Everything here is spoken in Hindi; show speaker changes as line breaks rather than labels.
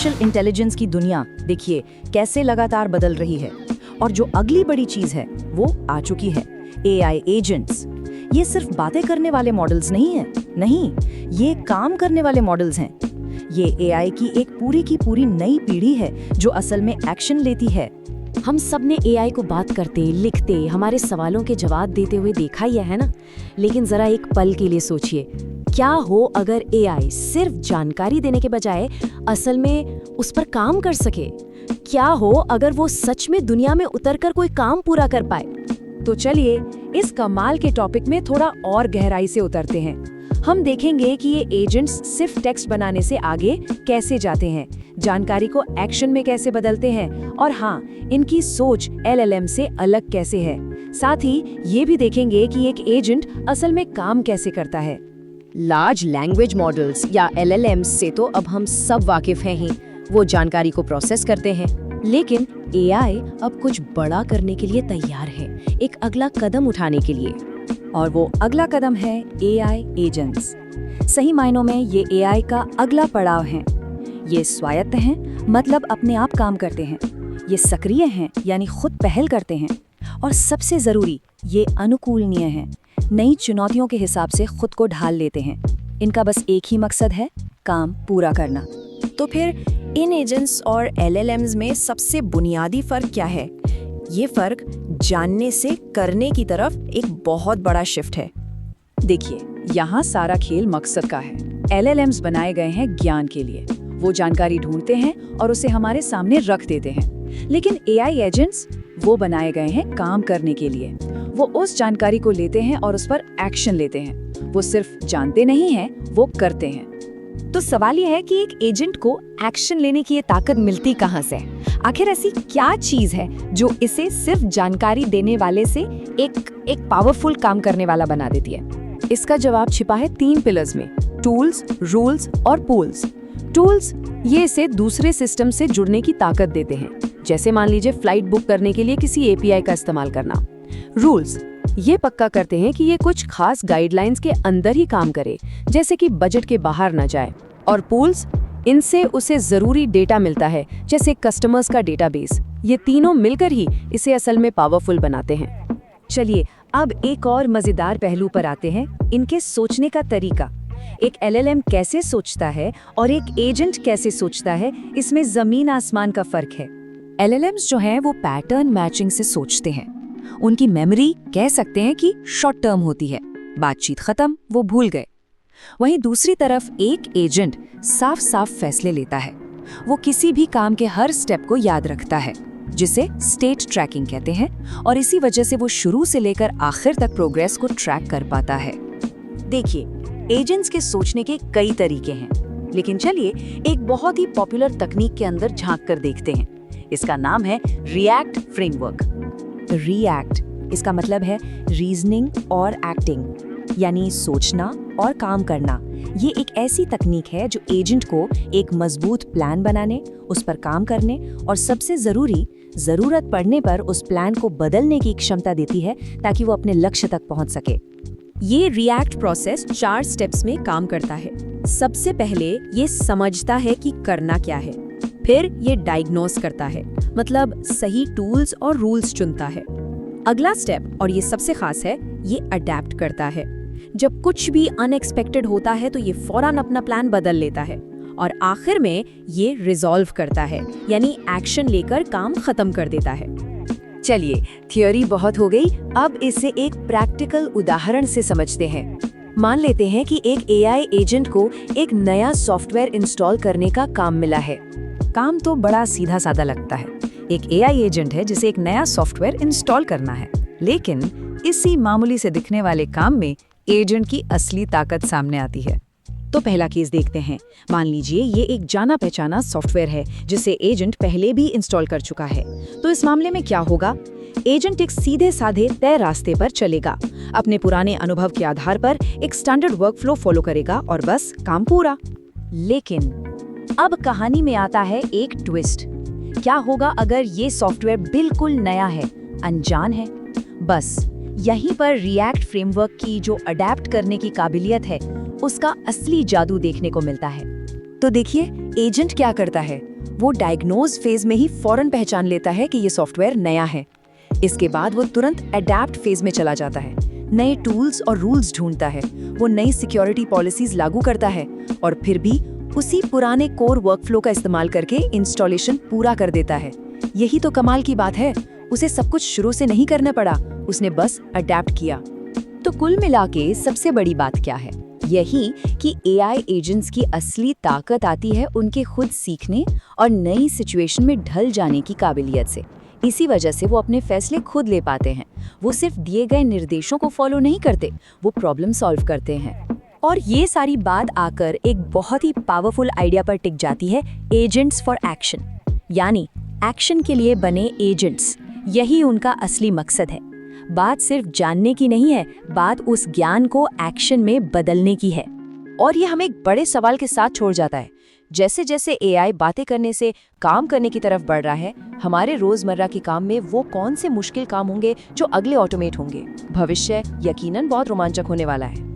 आर्टिफिशियल इंटेलिजेंस की दुनिया देखिए कैसे लगातार बदल रही है। और जो अगली बड़ी चीज है वो आ चुकी है, एआई एजेंट्स। ये सिर्फ बातें करने वाले मॉडल्स नहीं हैं, नहीं, ये काम करने वाले मॉडल्स हैं। ये एआई की एक पूरी की पूरी नई पीढ़ी है जो असल में एक्शन लेती है।
हम सब ने एआई को बात करते, लिखते, हमारे सवालों के जवाब देते हुए देखा ही है ना। लेकिन जरा एक पल के लिए सोचिए, क्या हो अगर एआई सिर्फ जानकारी देने के बजाय असल में उस पर काम कर सके? क्या हो अगर वो सच में दुनिया में उतरकर कोई काम पूरा कर पाए?
तो चलिए इस कमाल के टॉपिक में थोड़ा और गहराई से उतरते हैं। हम देखेंगे कि ये एजेंट्स सिर्फ टेक्स्ट बनाने से आगे कैसे जाते हैं, जानकारी को एक्शन में कैसे बदलते हैं, और हाँ, इनकी सोच एलएलएम से अलग कैसे है। साथ ही ये भी देखेंगे कि एक एजेंट असल में काम कैसे करता है।
लार्ज लैंग्वेज मॉडल्स या एलएलएम से तो अब हम सब वाकिफ हैं ही। वो जानकारी को प्रोसेस करते हैं, लेकिन एआई अब कुछ बड़ा करने के लिए तैयार है, एक अगला कदम उठाने के लिए।
और वो अगला कदम है एआई एजेंट्स। सही मायनों में ये एआई का अगला पड़ाव है। ये स्वायत्त हैं, मतलब अपने आप काम करते हैं। ये सक्रिय हैं, यानी खुद पहल करते हैं। और सबसे जरूरी, ये अनुकूलनीय हैं, नई चुनौतियों के हिसाब से खुद को ढाल लेते हैं। इनका बस एक ही मकसद है, काम पूरा करना।
तो फिर इन एजेंट्स और एलएलएम्स में सबसे बुनियादी फर्क क्या है? ये फर्क जानने से करने की तरफ एक बहुत बड़ा शिफ्ट है।
देखिए, यहाँ सारा खेल मकसद का है। एलएलएम्स बनाए गए हैं ज्ञान के लिए। वो जानकारी ढूंढते हैं और उसे हमारे सामने रख देते हैं। लेकिन एआई एजेंट्स वो बनाए गए हैं काम करने के लिए। वो उस जानकारी को लेते हैं और उस पर एक्शन लेते हैं। वो सिर्फ जानते नहीं हैं, वो करते हैं।
तो सवाल ये है कि एक एजेंट को एक्शन लेने की ये ताकत मिलती कहाँ से? आखिर ऐसी क्या चीज है जो इसे सिर्फ जानकारी देने वाले से एक पावरफुल काम करने वाला बना देती है?
इसका जवाब छिपा है 3 पिलर्स में, टूल्स, रूल्स और पूल्स। टूल्स ये इसे दूसरे सिस्टम से जुड़ने की ताकत देते हैं, जैसे मान लीजिए फ्लाइट बुक करने के लिए किसी एपीआई का इस्तेमाल करना। रूल्स ये पक्का करते हैं कि ये कुछ खास गाइडलाइंस के अंदर ही काम करे, जैसे कि बजट के बाहर न जाए। और पूल्स, इनसे उसे जरूरी डेटा मिलता है, जैसे कस्टमर्स का डेटाबेस। ये तीनों मिलकर ही इसे असल में पावरफुल बनाते हैं। चलिए अब एक और मजेदार पहलू पर आते हैं, इनके सोचने का तरीका। एक एलएलएम कैसे सोचता है और एक एजेंट कैसे सोचता है, इसमें जमीन आसमान का फर्क है। एलएलएम्स जो हैं वो पैटर्न मैचिंग से सोचते हैं। उनकी मेमोरी कह सकते हैं कि शॉर्ट टर्म होती है, बातचीत खत्म, वो भूल गए। वहीं दूसरी तरफ एक एजेंट साफ साफ फैसले लेता है। वो किसी भी काम के हर स्टेप को याद रखता है, जिसे स्टेट ट्रैकिंग कहते हैं, और इसी वजह से वो शुरू से लेकर आखिर तक प्रोग्रेस को ट्रैक कर पाता है। देखिए, एजेंट्स के सोचने के कई तरीके हैं, लेकिन चलिए एक बहुत ही पॉपुलर तकनीक के अंदर झांक कर देखते हैं। इसका नाम है रिएक्ट फ्रेमवर्क। रिएक्ट इसका मतलब है रीजनिंग और एक्टिंग, यानी सोचना और काम करना। ये एक ऐसी तकनीक है जो एजेंट को एक मजबूत प्लान बनाने, उस पर काम करने और सबसे जरूरी, जरूरत पड़ने पर उस प्लान को बदलने की क्षमता देती है, ताकि वो अपने लक्ष्य तक पहुंच सके।
ये रिएक्ट प्रोसेस 4 स्टेप्स में काम करता है। सबसे पहले ये समझता है कि करना क्या है, फिर ये डायग्नोस करता है, मतलब सही टूल्स और रूल्स चुनता है। अगला स्टेप, और ये सबसे खास है, ये अडेप्ट करता है। जब कुछ भी अनएक्सपेक्टेड होता है तो ये फौरन अपना प्लान बदल लेता है। और आखिर में ये रिजॉल्व करता है, यानी एक्शन लेकर काम खत्म कर देता है।
चलिए, थियोरी बहुत हो गई, अब इसे एक प्रैक्टिकल उदाहरण से समझते हैं। मान लेते हैं कि एक एआई एजेंट को एक नया सॉफ्टवेयर इंस्टॉल करने का काम मिला है। काम तो बड़ा सीधा साधा लगता है। एक एआई एजेंट है जिसे एक नया सॉफ्टवेयर इंस्टॉल करना है, लेकिन इसी मामूली से दिखने वाले काम में एजेंट की असली ताकत सामने आती है। तो पहला केस देखते हैं। मान लीजिए ये एक जाना पहचाना सॉफ्टवेयर है जिसे एजेंट पहले भी इंस्टॉल कर चुका है। तो इस मामले में क्या होगा? एजेंट एक सीधे साधे तय रास्ते पर चलेगा, अपने पुराने अनुभव के आधार पर एक स्टैंडर्ड वर्कफ्लो फॉलो करेगा और बस काम पूरा। लेकिन अब कहानी में आता है एक ट्विस्ट। क्या होगा अगर ये सॉफ्टवेयर बिल्कुल नया है, अनजान है? बस यहीं पर रिएक्ट फ्रेमवर्क की जो अडेप्ट करने की काबिलियत है, उसका असली जादू देखने को मिलता है। तो देखिए, एजेंट क्या करता है, वो डायग्नोज फेज में ही फौरन पहचान लेता है कि ये सॉफ्टवेयर नया है। इसके बाद वो तुरंत अडैप्ट फेज में चला जाता है, नए टूल्स और रूल्स ढूंढता है, वो नई सिक्योरिटी पॉलिसीज लागू करता है और फिर भी उसी पुराने कोर वर्कफ्लो का इस्तेमाल करके इंस्टॉलेशन पूरा कर देता है। यही तो कमाल की बात है, उसे सब कुछ शुरू से नहीं करना पड़ा, उसने बस अडैप्ट किया।
तो कुल मिला के सबसे बड़ी बात क्या है? यही कि एआई एजेंट्स की असली ताकत आती है उनके खुद सीखने और नई सिचुएशन में ढल जाने की काबिलियत से। इसी वजह से वो अपने फैसले खुद ले पाते हैं। वो सिर्फ दिए गए निर्देशों को फॉलो नहीं करते, वो प्रॉब्लम सॉल्व करते हैं। और ये सारी बात आकर एक बहुत ही पावरफुल आइडिया पर टिक जाती है, एजेंट्स फॉर एक्शन। यानी एक्शन के लिए बने एजेंट्स, यही उनका असली मकसद है। बात सिर्फ जानने की नहीं है, बात उस ज्ञान को एक्शन में बदलने की है।
और ये हमें एक बड़े सवाल के साथ छोड़ जाता है। जैसे जैसे एआई बातें करने से काम करने की तरफ बढ़ रहा है, हमारे रोजमर्रा के काम में वो कौन से मुश्किल काम होंगे जो अगले ऑटोमेट होंगे? भविष्य यकीनन बहुत रोमांचक होने वाला है।